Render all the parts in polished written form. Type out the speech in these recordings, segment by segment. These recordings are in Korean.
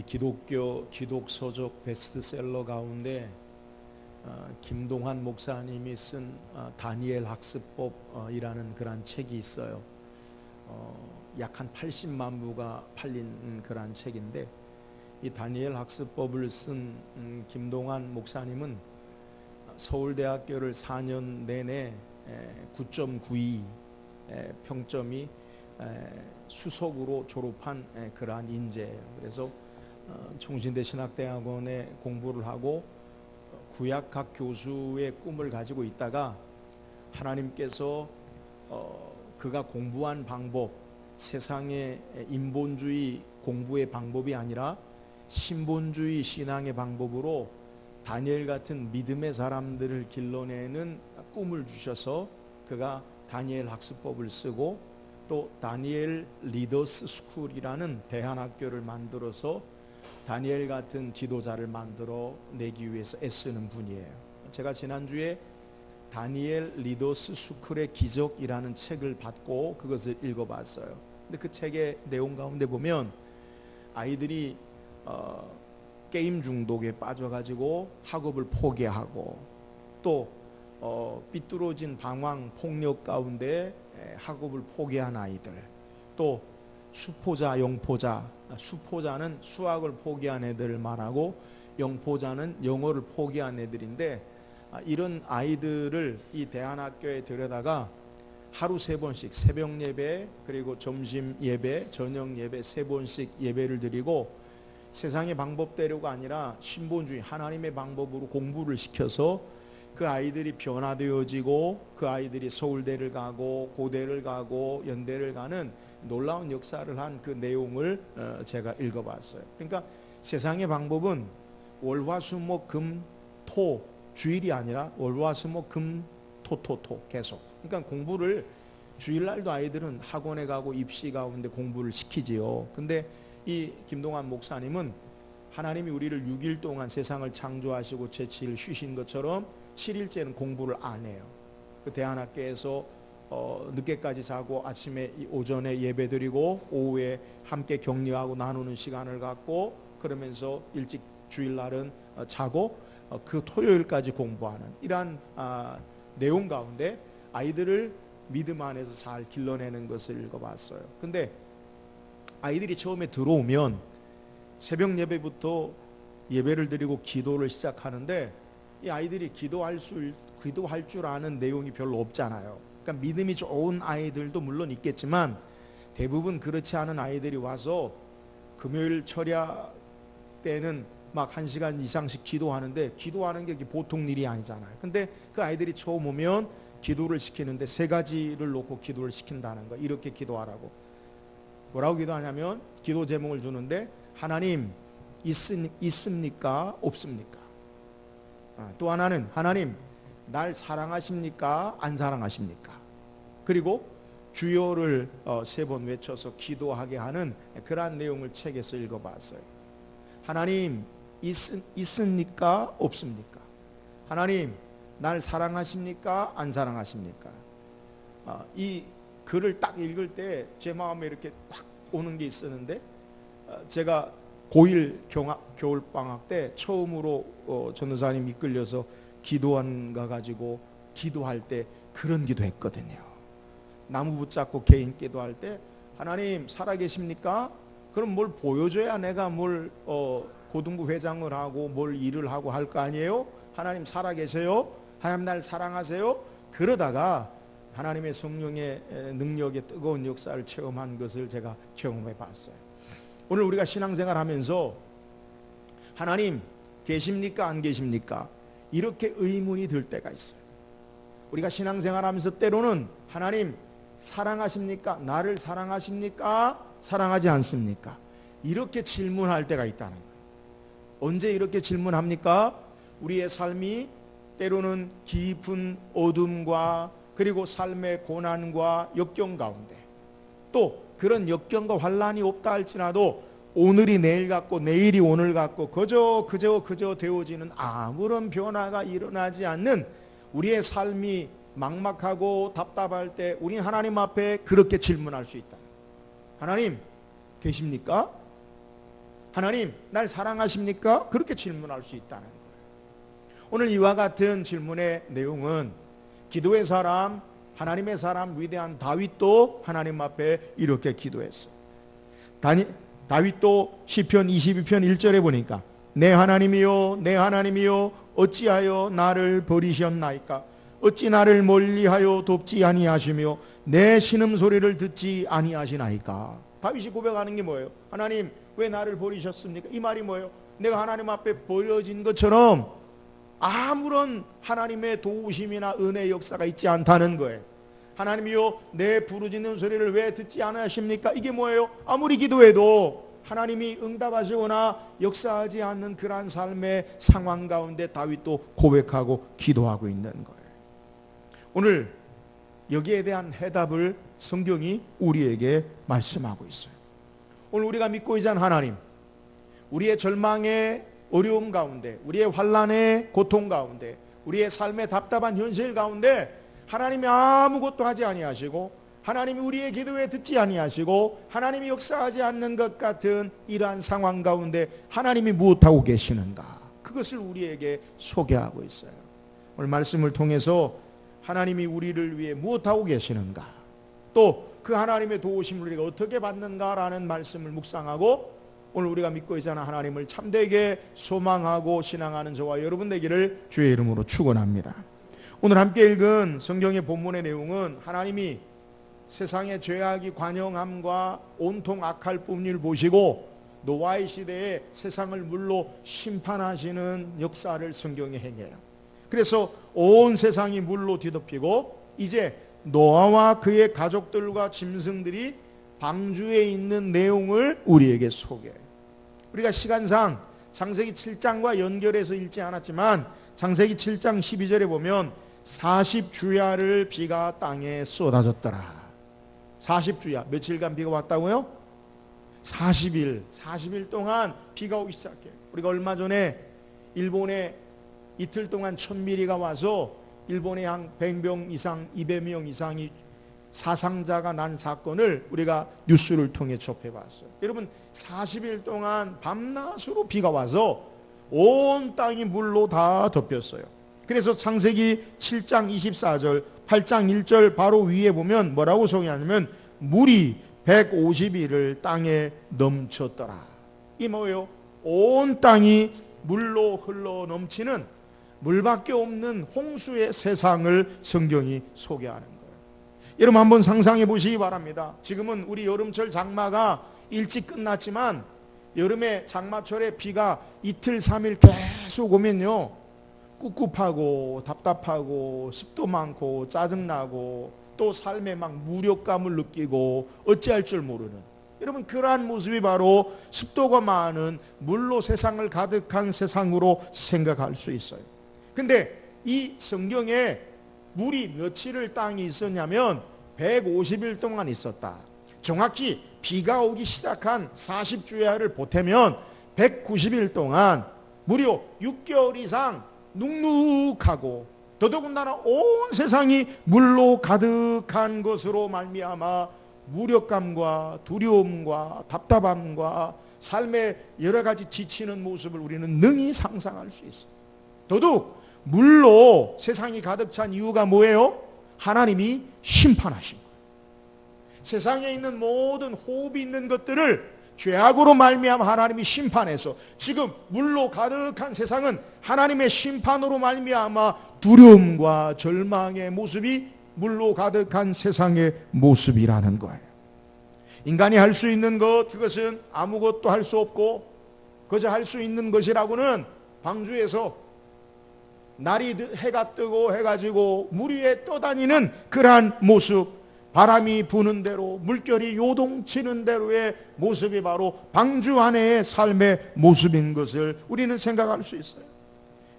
기독서적 베스트셀러 가운데 김동환 목사님이 쓴 다니엘 학습법이라는 그런 책이 있어요. 약 한 80만 부가 팔린 그런 책인데, 이 다니엘 학습법을 쓴 김동환 목사님은 서울대학교를 4년 내내 9.92 평점이 수석으로 졸업한 그러한 인재예요. 그래서 총신대 신학대학원에 공부를 하고 구약학 교수의 꿈을 가지고 있다가 하나님께서 그가 공부한 방법, 세상의 인본주의 공부의 방법이 아니라 신본주의 신앙의 방법으로 다니엘 같은 믿음의 사람들을 길러내는 꿈을 주셔서 그가 다니엘 학습법을 쓰고 또 다니엘 리더스 스쿨이라는 대안학교를 만들어서 다니엘 같은 지도자를 만들어 내기 위해서 애쓰는 분이에요. 제가 지난주에 다니엘 리더스 스쿨의 기적이라는 책을 받고 그것을 읽어봤어요. 근데 그 책의 내용 가운데 보면 아이들이 게임 중독에 빠져가지고 학업을 포기하고 또 삐뚤어진 방황 폭력 가운데 학업을 포기한 아이들, 또 수포자, 영포자, 수포자는 수학을 포기한 애들을 말하고 영포자는 영어를 포기한 애들인데, 이런 아이들을 이 대안학교에 들여다가 하루 3번씩 새벽 예배, 그리고 점심 예배, 저녁 예배 3번씩 예배를 드리고 세상의 방법대로가 아니라 신본주의 하나님의 방법으로 공부를 시켜서 그 아이들이 변화되어지고 그 아이들이 서울대를 가고 고대를 가고 연대를 가는 놀라운 역사를 한 그 내용을 제가 읽어봤어요. 그러니까 세상의 방법은 월화수목금토 주일이 아니라 월화수목금토토토 계속. 그러니까 공부를 주일날도 아이들은 학원에 가고 입시 가운데 공부를 시키지요. 근데 이 김동환 목사님은 하나님이 우리를 6일 동안 세상을 창조하시고 제7일 쉬신 것처럼 7일째는 공부를 안 해요. 그 대안학교에서 늦게까지 자고 아침에 오전에 예배드리고 오후에 함께 격려하고 나누는 시간을 갖고 그러면서 일찍 주일날은 자고 그 토요일까지 공부하는 이러한 내용 가운데 아이들을 믿음 안에서 잘 길러내는 것을 읽어봤어요. 근데 아이들이 처음에 들어오면 새벽 예배부터 예배를 드리고 기도를 시작하는데 이 아이들이 기도할 줄 아는 내용이 별로 없잖아요. 그러니까 믿음이 좋은 아이들도 물론 있겠지만 대부분 그렇지 않은 아이들이 와서 금요일 철야 때는 막 1시간 이상씩 기도하는데 기도하는 게 보통 일이 아니잖아요. 근데 그 아이들이 처음 오면 기도를 시키는데 3가지를 놓고 기도를 시킨다는 거. 이렇게 기도하라고. 뭐라고 기도하냐면 기도 제목을 주는데 하나님 있습니까? 없습니까? 또 하나는 하나님 날 사랑하십니까? 안 사랑하십니까? 그리고 주여를 3번 외쳐서 기도하게 하는 그러한 내용을 책에서 읽어봤어요. 하나님 있습니까? 없습니까? 하나님 날 사랑하십니까? 안 사랑하십니까? 이 글을 딱 읽을 때 제 마음에 이렇게 확 오는 게 있었는데, 제가 고1 겨울방학 때 처음으로 전도사님 이끌려서 기도원 가가지고 기도할 때 그런 기도 했거든요. 나무 붙잡고 개인 기도할 때 하나님 살아계십니까? 그럼 뭘 보여줘야 내가 뭘 고등부 회장을 하고 뭘 일을 하고 할 거 아니에요? 하나님 살아계세요? 하나님 날 사랑하세요? 그러다가 하나님의 성령의 능력의 뜨거운 역사를 체험한 것을 제가 경험해 봤어요. 오늘 우리가 신앙생활 하면서 하나님 계십니까? 안 계십니까? 이렇게 의문이 들 때가 있어요. 우리가 신앙생활 하면서 때로는 하나님 사랑하십니까? 나를 사랑하십니까? 사랑하지 않습니까? 이렇게 질문할 때가 있다는 거예요. 언제 이렇게 질문합니까? 우리의 삶이 때로는 깊은 어둠과 그리고 삶의 고난과 역경 가운데, 또 그런 역경과 환란이 없다 할지라도 오늘이 내일 같고 내일이 오늘 같고 그저 되어지는 아무런 변화가 일어나지 않는 우리의 삶이 막막하고 답답할 때 우리는 하나님 앞에 그렇게 질문할 수 있다. 하나님 계십니까? 하나님 날 사랑하십니까? 그렇게 질문할 수 있다는 거예요. 오늘 이와 같은 질문의 내용은 기도의 사람, 하나님의 사람 위대한 다윗도 하나님 앞에 이렇게 기도했어요. 다윗도 시편 22편 1절에 보니까 내 하나님이요 내 하나님이요 어찌하여 나를 버리셨나이까? 어찌 나를 멀리하여 돕지 아니하시며 내 신음소리를 듣지 아니하시나이까? 다윗이 고백하는 게 뭐예요? 하나님 왜 나를 버리셨습니까? 이 말이 뭐예요? 내가 하나님 앞에 버려진 것처럼 아무런 하나님의 도우심이나 은혜의 역사가 있지 않다는 거예요. 하나님이요 내 부르짖는 소리를 왜 듣지 않으십니까? 이게 뭐예요? 아무리 기도해도 하나님이 응답하시거나 역사하지 않는 그러한 삶의 상황 가운데 다윗도 고백하고 기도하고 있는 거예요. 오늘 여기에 대한 해답을 성경이 우리에게 말씀하고 있어요. 오늘 우리가 믿고 있는 하나님, 우리의 절망의 어려움 가운데, 우리의 환난의 고통 가운데, 우리의 삶의 답답한 현실 가운데 하나님이 아무것도 하지 아니하시고 하나님이 우리의 기도에 듣지 아니하시고 하나님이 역사하지 않는 것 같은 이러한 상황 가운데 하나님이 무엇하고 계시는가? 그것을 우리에게 소개하고 있어요. 오늘 말씀을 통해서 하나님이 우리를 위해 무엇하고 계시는가? 또 그 하나님의 도우심을 우리가 어떻게 받는가라는 말씀을 묵상하고 오늘 우리가 믿고 있잖아 하나님을 참되게 소망하고 신앙하는 저와 여러분 되기를 주의 이름으로 축원합니다. 오늘 함께 읽은 성경의 본문의 내용은 하나님이 세상의 죄악이 관영함과 온통 악할 뿐을 보시고 노아의 시대에 세상을 물로 심판하시는 역사를 성경에 행해요. 그래서 온 세상이 물로 뒤덮이고 이제 노아와 그의 가족들과 짐승들이 방주에 있는 내용을 우리에게 소개해요. 우리가 시간상 창세기 7장과 연결해서 읽지 않았지만 창세기 7장 12절에 보면 40주야를 비가 땅에 쏟아졌더라. 40주야 며칠간 비가 왔다고요? 40일 동안 비가 오기 시작해요. 우리가 얼마 전에 일본에 이틀 동안 1000mm가 와서 일본에 한 100명 이상 200명 이상이 사상자가 난 사건을 우리가 뉴스를 통해 접해봤어요. 여러분 40일 동안 밤낮으로 비가 와서 온 땅이 물로 다 덮였어요. 그래서 창세기 7장 24절 8장 1절 바로 위에 보면 뭐라고 소개하냐면 물이 150일을 땅에 넘쳤더라. 이 뭐예요? 온 땅이 물로 흘러 넘치는 물밖에 없는 홍수의 세상을 성경이 소개하는 거예요. 여러분 한번 상상해 보시기 바랍니다. 지금은 우리 여름철 장마가 일찍 끝났지만 여름에 장마철에 비가 이틀 3일 계속 오면요 꿉꿉하고 답답하고 습도 많고 짜증나고 또 삶에 막 무력감을 느끼고 어찌할 줄 모르는 여러분 그러한 모습이 바로 습도가 많은 물로 세상을 가득한 세상으로 생각할 수 있어요. 근데 이 성경에 물이 며칠을 땅이 있었냐면 150일 동안 있었다. 정확히 비가 오기 시작한 40주야를 보태면 190일 동안 무려 6개월 이상 눅눅하고 더더군다나 온 세상이 물로 가득한 것으로 말미암아 무력감과 두려움과 답답함과 삶의 여러 가지 지치는 모습을 우리는 능히 상상할 수 있어요. 더욱 물로 세상이 가득 찬 이유가 뭐예요? 하나님이 심판하신 거예요. 세상에 있는 모든 호흡이 있는 것들을 죄악으로 말미암아 하나님이 심판해서 지금 물로 가득한 세상은 하나님의 심판으로 말미암아 두려움과 절망의 모습이 물로 가득한 세상의 모습이라는 거예요. 인간이 할 수 있는 것 그것은 아무것도 할 수 없고 그저 할 수 있는 것이라고는 방주에서 날이 해가 뜨고 해가지고 물 위에 떠다니는 그러한 모습 바람이 부는 대로 물결이 요동치는 대로의 모습이 바로 방주 안에의 삶의 모습인 것을 우리는 생각할 수 있어요.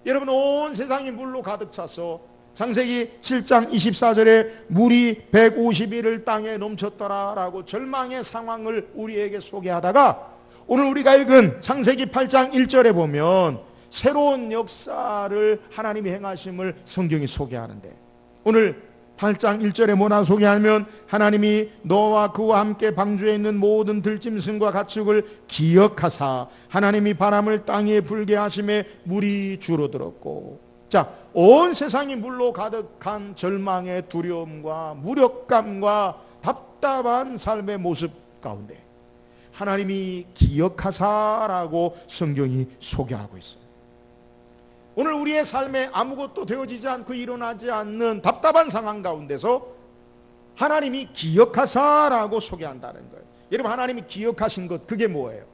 여러분 온 세상이 물로 가득 차서 창세기 7장 24절에 물이 150일을 땅에 넘쳤더라라고 절망의 상황을 우리에게 소개하다가 오늘 우리가 읽은 창세기 8장 1절에 보면 새로운 역사를 하나님이 행하심을 성경이 소개하는데 오늘 8장 1절에 뭐나 소개하면 하나님이 너와 그와 함께 방주에 있는 모든 들짐승과 가축을 기억하사 하나님이 바람을 땅에 불게 하심에 물이 줄어들었고. 자, 온 세상이 물로 가득한 절망의 두려움과 무력감과 답답한 삶의 모습 가운데 하나님이 기억하사라고 성경이 소개하고 있어요. 오늘 우리의 삶에 아무것도 되어지지 않고 일어나지 않는 답답한 상황 가운데서 하나님이 기억하사라고 소개한다는 거예요. 여러분, 하나님이 기억하신 것, 그게 뭐예요?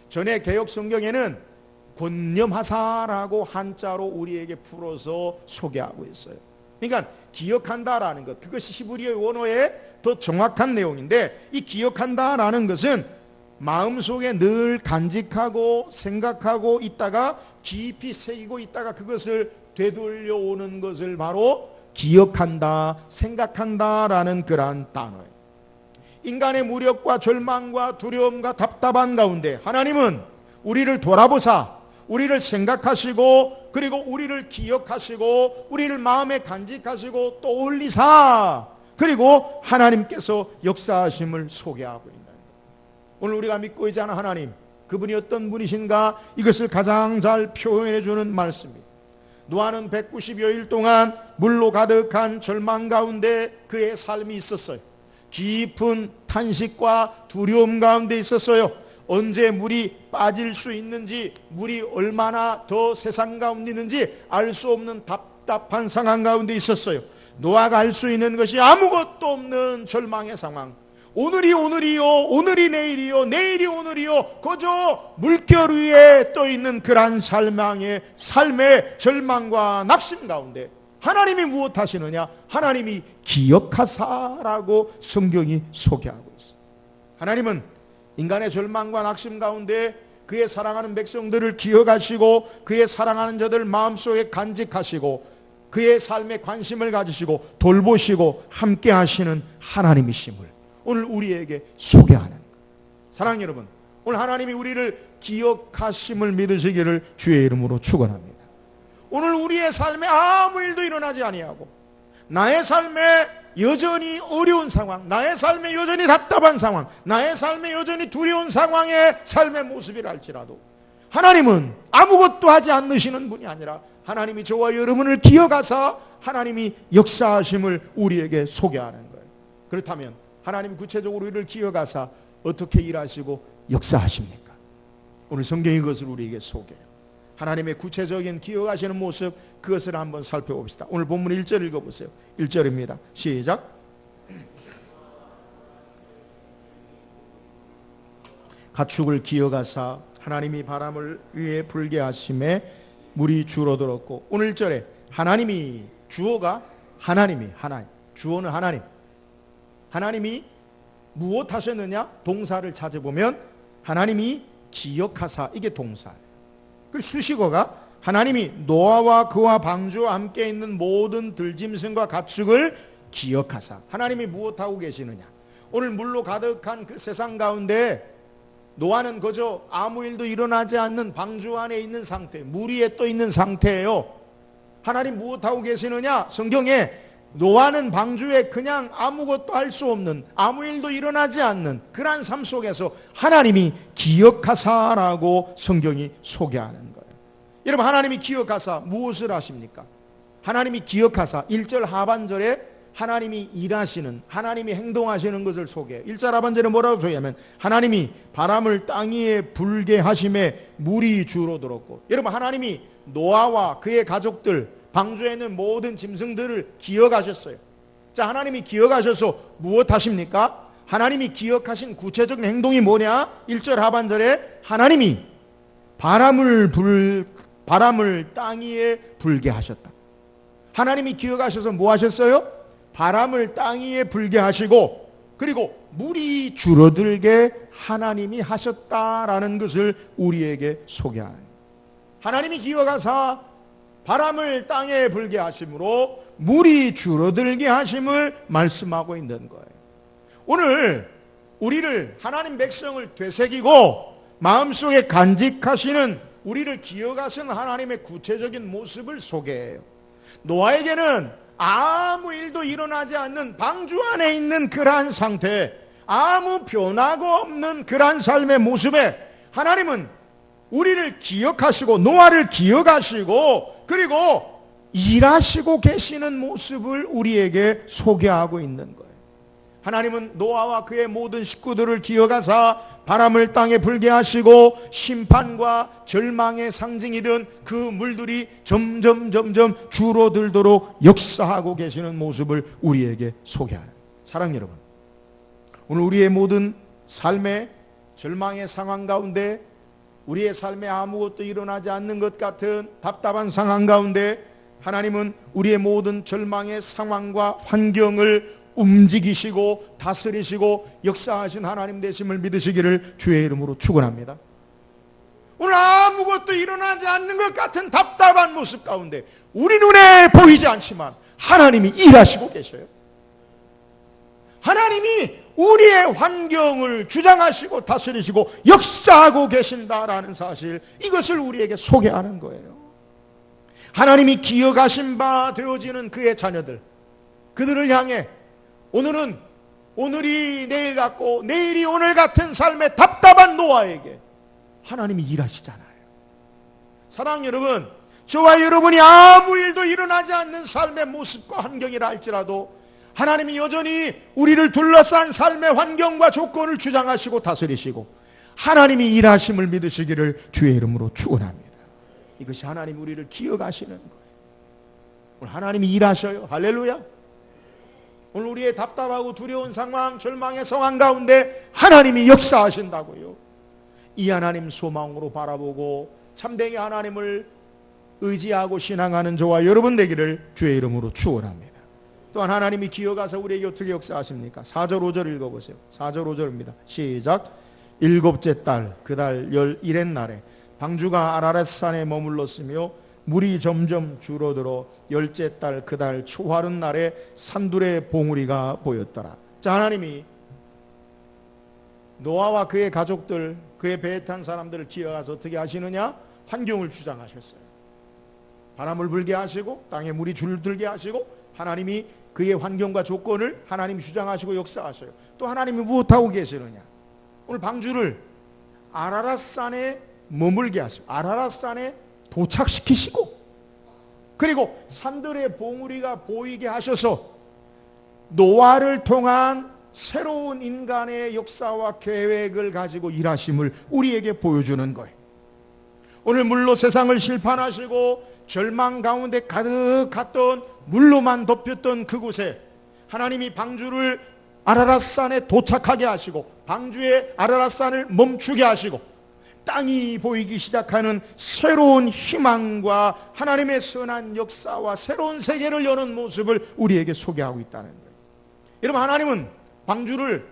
전에 개역 성경에는 권념하사라고 한자로 우리에게 풀어서 소개하고 있어요. 그러니까 기억한다라는 것, 그것이 히브리어 원어의 더 정확한 내용인데, 이 기억한다라는 것은 마음속에 늘 간직하고 생각하고 있다가 깊이 새기고 있다가 그것을 되돌려 오는 것을 바로 기억한다, 생각한다라는 그러한 단어예요. 인간의 무력과 절망과 두려움과 답답한 가운데 하나님은 우리를 돌아보사 우리를 생각하시고 그리고 우리를 기억하시고 우리를 마음에 간직하시고 떠올리사 그리고 하나님께서 역사하심을 소개하고 있는 거예요. 오늘 우리가 믿고 있지 않은 하나님, 그분이 어떤 분이신가, 이것을 가장 잘 표현해 주는 말씀입니다. 노아는 190여일 동안 물로 가득한 절망 가운데 그의 삶이 있었어요. 깊은 탄식과 두려움 가운데 있었어요. 언제 물이 빠질 수 있는지, 물이 얼마나 더 세상 가운데 있는지 알 수 없는 답답한 상황 가운데 있었어요. 노아가 알 수 있는 것이 아무것도 없는 절망의 상황. 오늘이 오늘이요, 오늘이 내일이요, 내일이 오늘이요, 그저 물결 위에 떠있는 그러한 삶의 절망과 낙심 가운데 하나님이 무엇 하시느냐? 하나님이 기억하사라고 성경이 소개하고 있어요. 하나님은 인간의 절망과 낙심 가운데 그의 사랑하는 백성들을 기억하시고 그의 사랑하는 자들 마음속에 간직하시고 그의 삶에 관심을 가지시고 돌보시고 함께 하시는 하나님이심을 오늘 우리에게 소개하는 거예요. 사랑하는 여러분, 오늘 하나님이 우리를 기억하심을 믿으시기를 주의 이름으로 축원합니다. 오늘 우리의 삶에 아무 일도 일어나지 아니하고 나의 삶에 여전히 어려운 상황, 나의 삶에 여전히 답답한 상황, 나의 삶에 여전히 두려운 상황의 삶의 모습이라 할지라도 하나님은 아무것도 하지 않으시는 분이 아니라 하나님이 저와 여러분을 기억하사 하나님이 역사하심을 우리에게 소개하는 거예요. 그렇다면 하나님 구체적으로 우리를 기억하사 어떻게 일하시고 역사하십니까? 오늘 성경이 그것을 우리에게 소개해요. 하나님의 구체적인 기억하시는 모습, 그것을 한번 살펴봅시다. 오늘 본문 1절 읽어보세요. 1절입니다. 시작. 가축을 기억하사 하나님이 바람을 위에 불게 하심에 물이 줄어들었고, 오늘 1절에 하나님이, 주어가 하나님, 주어는 하나님. 하나님이 무엇 하셨느냐? 동사를 찾아보면 하나님이 기억하사, 이게 동사예요. 그 수식어가 하나님이 노아와 그와 방주와 함께 있는 모든 들짐승과 가축을 기억하사. 하나님이 무엇하고 계시느냐? 오늘 물로 가득한 그 세상 가운데 노아는 그저 아무 일도 일어나지 않는 방주 안에 있는 상태, 물 위에 떠 있는 상태예요. 하나님 무엇하고 계시느냐? 성경에 노아는 방주에 그냥 아무것도 할 수 없는, 아무 일도 일어나지 않는 그러한 삶 속에서 하나님이 기억하사라고 성경이 소개하는 거예요. 여러분, 하나님이 기억하사 무엇을 하십니까? 하나님이 기억하사 1절 하반절에 하나님이 일하시는, 하나님이 행동하시는 것을 소개해요. 1절 하반절에 뭐라고 소개하면 하나님이 바람을 땅 위에 불게 하심에 물이 줄어들었고, 여러분, 하나님이 노아와 그의 가족들, 방주에 있는 모든 짐승들을 기억하셨어요. 자, 하나님이 기억하셔서 무엇 하십니까? 하나님이 기억하신 구체적인 행동이 뭐냐? 1절 하반절에 하나님이 바람을 땅 위에 불게 하셨다. 하나님이 기억하셔서 뭐 하셨어요? 바람을 땅 위에 불게 하시고 그리고 물이 줄어들게 하나님이 하셨다라는 것을 우리에게 소개하는, 하나님이 기억하사 바람을 땅에 불게 하심으로 물이 줄어들게 하심을 말씀하고 있는 거예요. 오늘 우리를, 하나님 백성을 되새기고 마음속에 간직하시는, 우리를 기억하시는 하나님의 구체적인 모습을 소개해요. 노아에게는 아무 일도 일어나지 않는 방주 안에 있는 그러한 상태, 아무 변화가 없는 그러한 삶의 모습에 하나님은 우리를 기억하시고 노아를 기억하시고 그리고 일하시고 계시는 모습을 우리에게 소개하고 있는 거예요. 하나님은 노아와 그의 모든 식구들을 기억하사 바람을 땅에 불게 하시고 심판과 절망의 상징이던 그 물들이 점점 줄어들도록 역사하고 계시는 모습을 우리에게 소개하는, 사랑하는 여러분, 오늘 우리의 모든 삶의 절망의 상황 가운데, 우리의 삶에 아무것도 일어나지 않는 것 같은 답답한 상황 가운데 하나님은 우리의 모든 절망의 상황과 환경을 움직이시고 다스리시고 역사하신 하나님 되심을 믿으시기를 주의 이름으로 축원합니다. 오늘 아무것도 일어나지 않는 것 같은 답답한 모습 가운데 우리 눈에 보이지 않지만 하나님이 일하시고 계셔요. 하나님이 우리의 환경을 주장하시고 다스리시고 역사하고 계신다라는 사실, 이것을 우리에게 소개하는 거예요. 하나님이 기억하신 바 되어지는 그의 자녀들, 그들을 향해 오늘은 오늘이 내일 같고 내일이 오늘 같은 삶의 답답한 노아에게 하나님이 일하시잖아요. 사랑하는 여러분, 저와 여러분이 아무 일도 일어나지 않는 삶의 모습과 환경이라 할지라도 하나님이 여전히 우리를 둘러싼 삶의 환경과 조건을 주장하시고 다스리시고 하나님이 일하심을 믿으시기를 주의 이름으로 축원합니다. 이것이 하나님 우리를 기억하시는 거예요. 오늘 하나님이 일하셔요. 할렐루야. 오늘 우리의 답답하고 두려운 상황, 절망의 상황 가운데 하나님이 역사하신다고요. 이 하나님 소망으로 바라보고 참되게 하나님을 의지하고 신앙하는 저와 여러분 되기를 주의 이름으로 축원합니다. 또한 하나님이 기억하사 우리에게 어떻게 역사하십니까? 4절 5절 읽어보세요. 4절 5절입니다. 시작. 일곱째 달 그 달 11의 날에 방주가 아라랏산에 머물렀으며 물이 점점 줄어들어 열째 달 그 달 초하룻 날에 산들의 봉우리가 보였더라. 자, 하나님이 노아와 그의 가족들, 그의 배에 탄 사람들을 기억해서 어떻게 하시느냐? 환경을 주장하셨어요. 바람을 불게 하시고 땅에 물이 줄들게 하시고 하나님이 그의 환경과 조건을 하나님이 주장하시고 역사하셔요. 또 하나님이 무엇하고 계시느냐? 오늘 방주를 아라랏산에 머물게 하시고 아라랏산에 도착시키시고 그리고 산들의 봉우리가 보이게 하셔서 노아를 통한 새로운 인간의 역사와 계획을 가지고 일하심을 우리에게 보여주는 거예요. 오늘 물로 세상을 심판하시고 절망 가운데 가득 갔던 물로만 덮였던 그곳에 하나님이 방주를 아라랏산에 도착하게 하시고 방주의 아라랏산을 멈추게 하시고 땅이 보이기 시작하는 새로운 희망과 하나님의 선한 역사와 새로운 세계를 여는 모습을 우리에게 소개하고 있다는 거예요. 여러분, 하나님은 방주를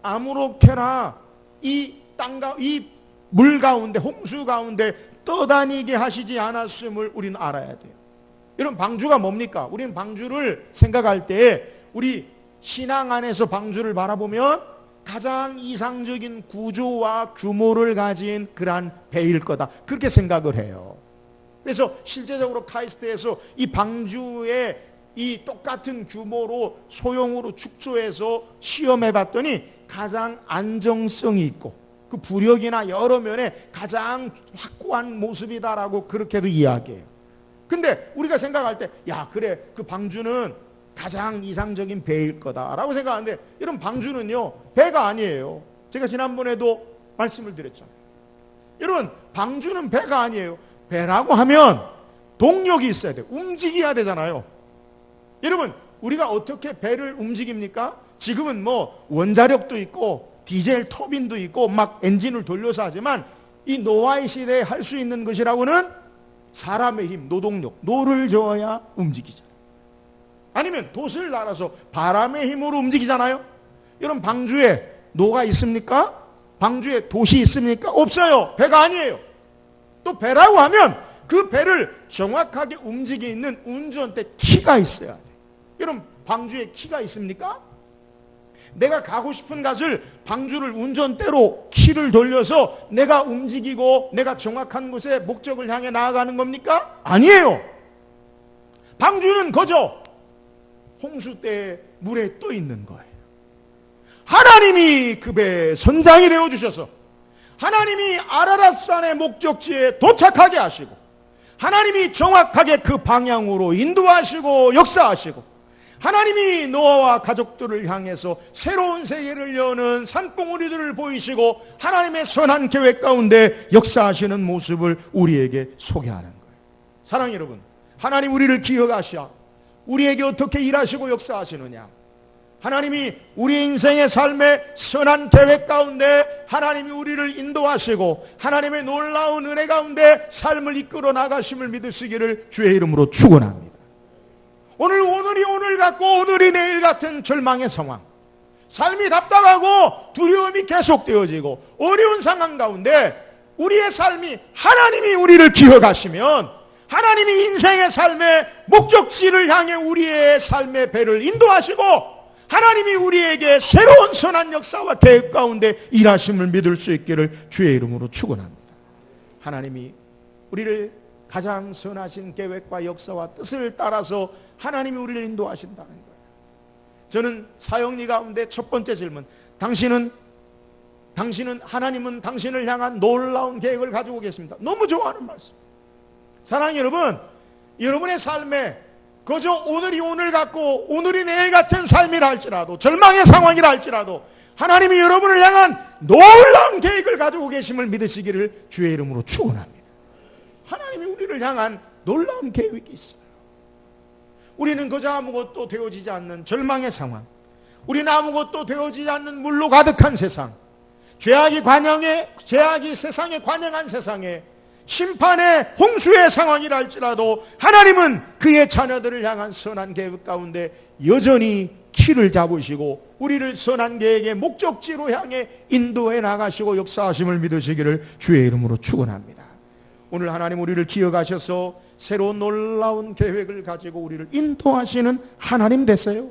아무렇게나 이 땅과 이 물 가운데 홍수 가운데 떠다니게 하시지 않았음을 우리는 알아야 돼요. 여러분, 방주가 뭡니까? 우리는 방주를 생각할 때 우리 신앙 안에서 방주를 바라보면 가장 이상적인 구조와 규모를 가진 그러한 배일 거다, 그렇게 생각을 해요. 그래서 실제적으로 카이스트에서 이 방주의 이 똑같은 규모로 소형으로 축소해서 시험해 봤더니 가장 안정성이 있고 그 부력이나 여러 면에 가장 확고한 모습이다라고 그렇게도 이야기해요. 근데 우리가 생각할 때 야, 그래, 그 방주는 가장 이상적인 배일 거다라고 생각하는데, 여러분, 방주는요 배가 아니에요. 제가 지난번에도 말씀을 드렸잖아요. 여러분, 방주는 배가 아니에요. 배라고 하면 동력이 있어야 돼요. 움직여야 되잖아요. 여러분, 우리가 어떻게 배를 움직입니까? 지금은 뭐 원자력도 있고 디젤 터빈도 있고 막 엔진을 돌려서 하지만 이 노아의 시대에 할 수 있는 것이라고는 사람의 힘, 노동력, 노를 저어야 움직이잖아요. 아니면 돛을 날아서 바람의 힘으로 움직이잖아요. 여러분, 방주에 노가 있습니까? 방주에 돛이 있습니까? 없어요. 배가 아니에요. 또 배라고 하면 그 배를 정확하게 움직이는 운전대 키가 있어야 돼요. 여러분, 방주에 키가 있습니까? 내가 가고 싶은 곳을 방주를 운전대로 키를 돌려서 내가 움직이고 내가 정확한 곳에 목적을 향해 나아가는 겁니까? 아니에요. 방주는 거저 홍수 때 물에 떠 있는 거예요. 하나님이 그 배의 선장이 되어주셔서 하나님이 아라랏산의 목적지에 도착하게 하시고 하나님이 정확하게 그 방향으로 인도하시고 역사하시고 하나님이 노아와 가족들을 향해서 새로운 세계를 여는 산봉우리들을 보이시고 하나님의 선한 계획 가운데 역사하시는 모습을 우리에게 소개하는 거예요. 사랑하는 여러분, 하나님 우리를 기억하시어 우리에게 어떻게 일하시고 역사하시느냐, 하나님이 우리 인생의 삶의 선한 계획 가운데 하나님이 우리를 인도하시고 하나님의 놀라운 은혜 가운데 삶을 이끌어 나가심을 믿으시기를 주의 이름으로 축원합니다. 오늘이 오늘 같고 오늘이 내일 같은 절망의 상황, 삶이 답답하고 두려움이 계속되어지고 어려운 상황 가운데 우리의 삶이 하나님이 우리를 기억하시면 하나님이 인생의 삶의 목적지를 향해 우리의 삶의 배를 인도하시고 하나님이 우리에게 새로운 선한 역사와 계획 가운데 일하심을 믿을 수 있기를 주의 이름으로 축원합니다. 하나님이 우리를 가장 선하신 계획과 역사와 뜻을 따라서 하나님이 우리를 인도하신다는 거예요. 저는 사역리 가운데 첫 번째 질문, 당신은 하나님은 당신을 향한 놀라운 계획을 가지고 계십니다. 너무 좋아하는 말씀. 사랑하는 여러분, 여러분의 삶에 그저 오늘이 오늘 같고 오늘이 내일 같은 삶이라 할지라도 절망의 상황이라 할지라도 하나님이 여러분을 향한 놀라운 계획을 가지고 계심을 믿으시기를 주의 이름으로 축원합니다. 하나님이 우리를 향한 놀라운 계획이 있어요. 우리는 그저 아무것도 되어지지 않는 절망의 상황, 우리는 아무것도 되어지지 않는 물로 가득한 세상, 죄악이 세상에 관영한 세상에 심판의 홍수의 상황이라 할지라도 하나님은 그의 자녀들을 향한 선한 계획 가운데 여전히 키를 잡으시고 우리를 선한 계획의 목적지로 향해 인도해 나가시고 역사하심을 믿으시기를 주의 이름으로 축원합니다. 오늘 하나님 우리를 기억하셔서 새로운 놀라운 계획을 가지고 우리를 인도하시는 하나님 되세요.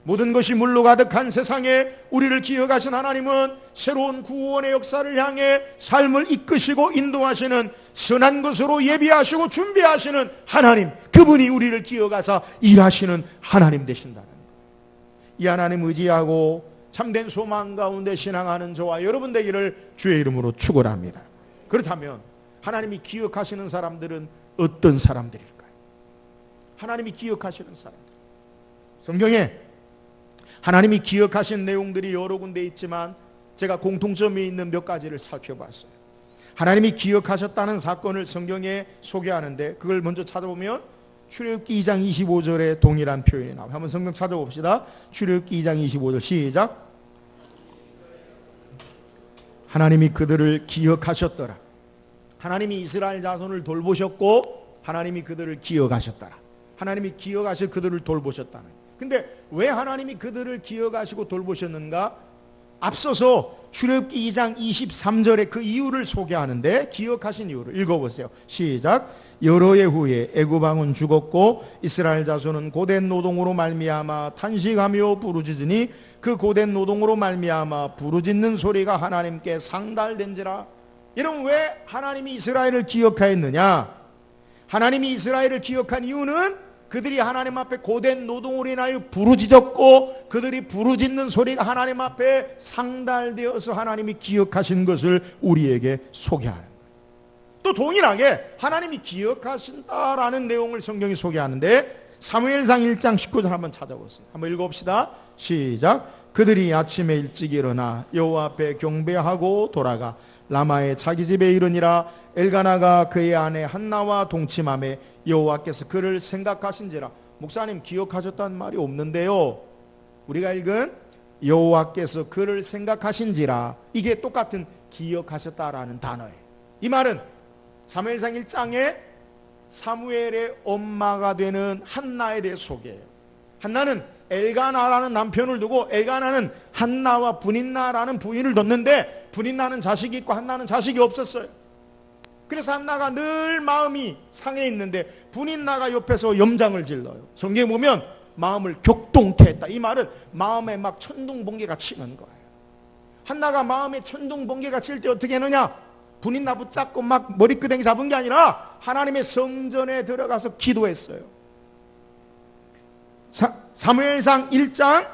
모든 것이 물로 가득한 세상에 우리를 기억하신 하나님은 새로운 구원의 역사를 향해 삶을 이끄시고 인도하시는 선한 것으로 예비하시고 준비하시는 하나님, 그분이 우리를 기억하사 일하시는 하나님 되신다는 것. 이 하나님 의지하고 참된 소망 가운데 신앙하는 저와 여러분 되기를 주의 이름으로 축원합니다. 그렇다면 하나님이 기억하시는 사람들은 어떤 사람들일까요? 하나님이 기억하시는 사람들, 성경에 하나님이 기억하신 내용들이 여러 군데 있지만 제가 공통점이 있는 몇 가지를 살펴봤어요. 하나님이 기억하셨다는 사건을 성경에 소개하는데 그걸 먼저 찾아보면 출애굽기 2장 25절에 동일한 표현이 나와요. 한번 성경 찾아봅시다. 출애굽기 2장 25절 시작. 하나님이 그들을 기억하셨더라. 하나님이 이스라엘 자손을 돌보셨고 하나님이 그들을 기억하셨더라. 하나님이 기억하셔 그들을 돌보셨다는. 근데 왜 하나님이 그들을 기억하시고 돌보셨는가? 앞서서 출애굽기 2장 23절에 그 이유를 소개하는데 기억하신 이유를 읽어보세요. 시작. 여러 해 후에 애굽 왕은 죽었고 이스라엘 자손은 고된 노동으로 말미암아 탄식하며 부르짖으니 그 고된 노동으로 말미암아 부르짖는 소리가 하나님께 상달된지라. 여러분, 왜 하나님이 이스라엘을 기억하였느냐? 하나님이 이스라엘을 기억한 이유는 그들이 하나님 앞에 고된 노동으로 인하여 부르짖었고 그들이 부르짖는 소리가 하나님 앞에 상달되어서 하나님이 기억하신 것을 우리에게 소개하는 거예요. 또 동일하게 하나님이 기억하신다라는 내용을 성경이 소개하는데 사무엘상 1장 19절 한번 찾아보세요. 한번 읽어봅시다. 시작. 그들이 아침에 일찍 일어나 여호와 앞에 경배하고 돌아가 라마의 자기 집에 이르니라. 엘가나가 그의 아내 한나와 동침하매 여호와께서 그를 생각하신지라. 목사님, 기억하셨다는 말이 없는데요, 우리가 읽은 여호와께서 그를 생각하신지라, 이게 똑같은 기억하셨다라는 단어예요. 이 말은 사무엘상 1장에 사무엘의 엄마가 되는 한나에 대해 소개해요. 한나는 엘가나라는 남편을 두고 엘가나는 한나와 분인나라는 부인을 뒀는데 분인나는 자식이 있고 한나는 자식이 없었어요. 그래서 한나가 늘 마음이 상해 있는데 분인나가 옆에서 염장을 질러요. 성경에 보면 마음을 격동케 했다. 이 말은 마음에 막 천둥번개가 치는 거예요. 한나가 마음에 천둥번개가 칠 때 어떻게 하느냐? 분인나 붙잡고 막 머리끄댕이 잡은 게 아니라 하나님의 성전에 들어가서 기도했어요. 사무엘상 1장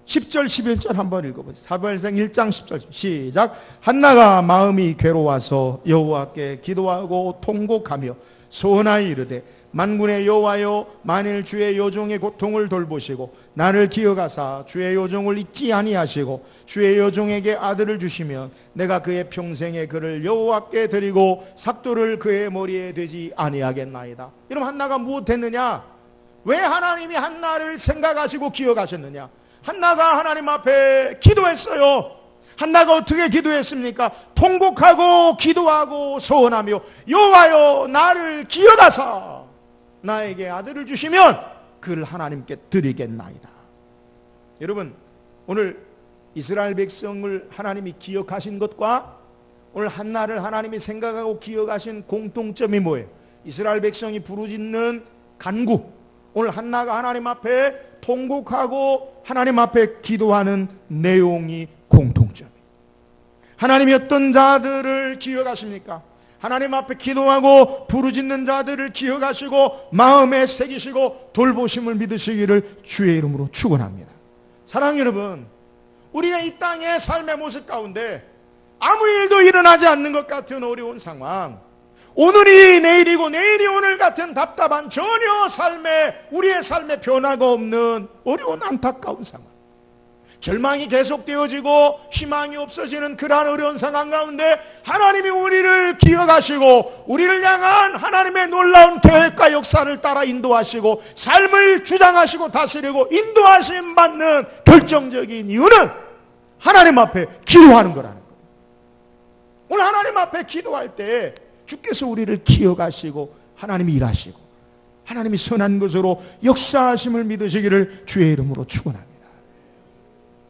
10절 11절 한번 읽어보세요. 사무엘상 1장 10절 시작. 한나가 마음이 괴로워서 여호와께 기도하고 통곡하며 소원하여 이르되 만군의 여호와여, 만일 주의 여종의 고통을 돌보시고 나를 기억하사 주의 여종을 잊지 아니하시고 주의 여종에게 아들을 주시면 내가 그의 평생에 그를 여호와께 드리고 삭도를 그의 머리에 대지 아니하겠나이다. 여러분, 한나가 무엇했느냐? 왜 하나님이 한나를 생각하시고 기억하셨느냐? 한나가 하나님 앞에 기도했어요. 한나가 어떻게 기도했습니까? 통곡하고 기도하고 소원하며 여호와여, 나를 기억하사 나에게 아들을 주시면 그를 하나님께 드리겠나이다. 여러분, 오늘 이스라엘 백성을 하나님이 기억하신 것과 오늘 한나를 하나님이 생각하고 기억하신 공통점이 뭐예요? 이스라엘 백성이 부르짖는 간구, 오늘 한나가 하나님 앞에 통곡하고 하나님 앞에 기도하는 내용이 공통점이에요. 하나님이 어떤 자들을 기억하십니까? 하나님 앞에 기도하고 부르짖는 자들을 기억하시고 마음에 새기시고 돌보심을 믿으시기를 주의 이름으로 축원합니다. 사랑하는 여러분, 우리가 이 땅의 삶의 모습 가운데 아무 일도 일어나지 않는 것 같은 어려운 상황, 오늘이 내일이고 내일이 오늘 같은 답답한 전혀 우리의 삶에 변화가 없는 어려운 안타까운 상황, 절망이 계속되어지고 희망이 없어지는 그러한 어려운 상황 가운데 하나님이 우리를 기억하시고 우리를 향한 하나님의 놀라운 계획과 역사를 따라 인도하시고 삶을 주장하시고 다스리고 인도하심 받는 결정적인 이유는 하나님 앞에 기도하는 거라는 거예요. 오늘 하나님 앞에 기도할 때 주께서 우리를 기억하시고 하나님이 일하시고 하나님이 선한 것으로 역사하심을 믿으시기를 주의 이름으로 축원합니다.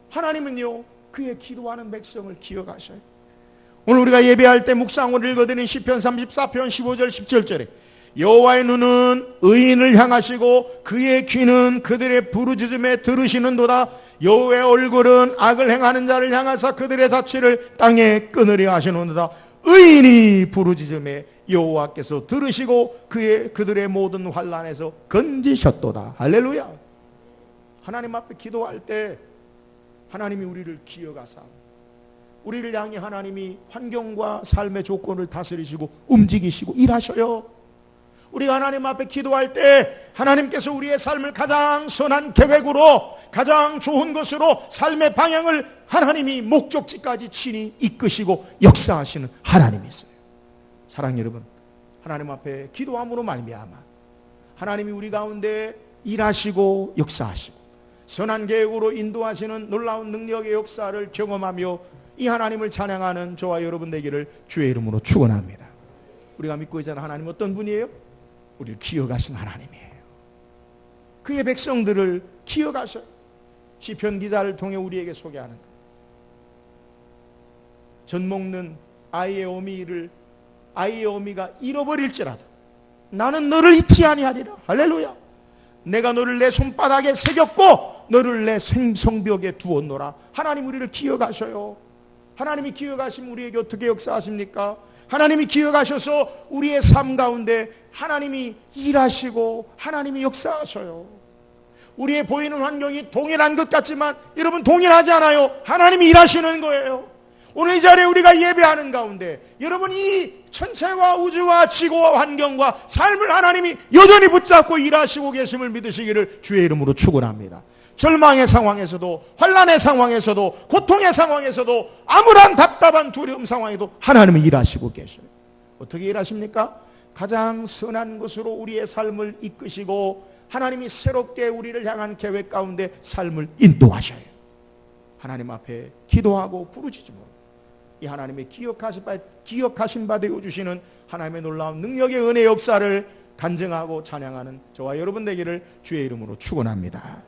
하나님은요, 그의 기도하는 백성을 기억하셔요. 오늘 우리가 예배할 때 묵상을 읽어드린 시편 34편 15절 17절에 여호와의 눈은 의인을 향하시고 그의 귀는 그들의 부르짖음에 들으시는도다. 여호와의 얼굴은 악을 행하는 자를 향하사 그들의 자취를 땅에 끊으려 하시는도다. 의인이 부르짖음에 여호와께서 들으시고 그들의 모든 환난에서 건지셨도다. 할렐루야. 하나님 앞에 기도할 때 하나님이 우리를 기억하사 우리를 향해 하나님이 환경과 삶의 조건을 다스리시고 움직이시고 일하셔요. 우리가 하나님 앞에 기도할 때 하나님께서 우리의 삶을 가장 선한 계획으로 가장 좋은 것으로 삶의 방향을 하나님이 목적지까지 친히 이끄시고 역사하시는 하나님이 있어요. 사랑하는 여러분, 하나님 앞에 기도함으로 말미암아 하나님이 우리 가운데 일하시고 역사하시고 선한 계획으로 인도하시는 놀라운 능력의 역사를 경험하며 이 하나님을 찬양하는 저와 여러분 되기를 주의 이름으로 축원합니다. 우리가 믿고 있잖아요. 하나님 어떤 분이에요? 우리를 기억하신 하나님이에요. 그의 백성들을 기억하셔요. 시편 기자를 통해 우리에게 소개하는 거예요. 젖 먹는 아이의 어미가 잃어버릴지라도 나는 너를 잊지 아니하리라. 할렐루야. 내가 너를 내 손바닥에 새겼고 너를 내 생성벽에 두었노라. 하나님 우리를 기억하셔요. 하나님이 기억하시면 우리에게 어떻게 역사하십니까? 하나님이 기억하셔서 우리의 삶 가운데 하나님이 일하시고 하나님이 역사하셔요. 우리의 보이는 환경이 동일한 것 같지만 여러분, 동일하지 않아요. 하나님이 일하시는 거예요. 오늘 이 자리에 우리가 예배하는 가운데 여러분, 이 천체와 우주와 지구와 환경과 삶을 하나님이 여전히 붙잡고 일하시고 계심을 믿으시기를 주의 이름으로 축원합니다. 절망의 상황에서도 환난의 상황에서도 고통의 상황에서도 아무런 답답한 두려움 상황에도 하나님은 일하시고 계셔요. 어떻게 일하십니까? 가장 선한 것으로 우리의 삶을 이끄시고 하나님이 새롭게 우리를 향한 계획 가운데 삶을 인도하셔요. 하나님 앞에 기도하고 부르짖음으로 이 하나님의 기억하신 바 되어 주시는 하나님의 놀라운 능력의 은혜 역사를 간증하고 찬양하는 저와 여러분 되기를 주의 이름으로 축원합니다.